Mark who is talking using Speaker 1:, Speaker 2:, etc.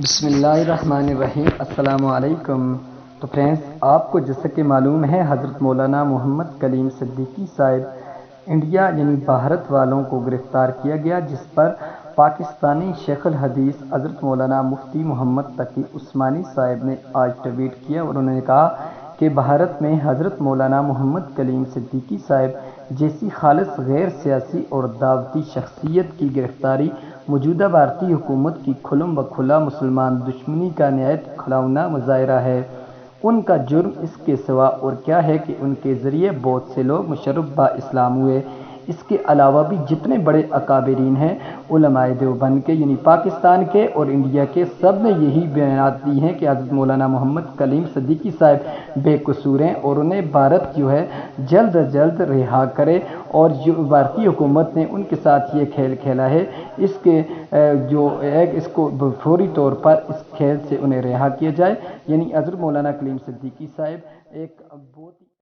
Speaker 1: بسم اللہ الرحمن الرحیم۔ السلام علیکم۔ تو فرینڈز، آپ کو جیسا کہ معلوم ہے، حضرت مولانا محمد کلیم صدیقی صاحب انڈیا یعنی بھارت والوں کو گرفتار کیا گیا، جس پر پاکستانی شیخ الحدیث حضرت مولانا مفتی محمد تقی عثمانی صاحب نے آج ٹویٹ کیا اور انہوں نے کہا کہ بھارت میں حضرت مولانا محمد کلیم صدیقی صاحب جیسی خالص غیر سیاسی اور دعوتی شخصیت کی گرفتاری موجودہ بھارتی حکومت کی کھلم بکھلا مسلمان دشمنی کا نہایت کھلونا مظاہرہ ہے۔ ان کا جرم اس کے سوا اور کیا ہے کہ ان کے ذریعے بہت سے لوگ مشرف با اسلام ہوئے۔ اس کے علاوہ بھی جتنے بڑے اکابرین ہیں، علماء دیوبند کے یعنی پاکستان کے اور انڈیا کے، سب نے یہی بیانات دی ہیں کہ حضرت مولانا محمد کلیم صدیقی صاحب بے قصور ہیں اور انہیں بھارت جو ہے جلد از جلد رہا کرے، اور جو بھارتی حکومت نے ان کے ساتھ یہ کھیل کھیلا ہے، اس کے جو اس کو فوری طور پر اس کھیل سے انہیں رہا کیا جائے۔ یعنی حضرت مولانا کلیم صدیقی صاحب ایک بہت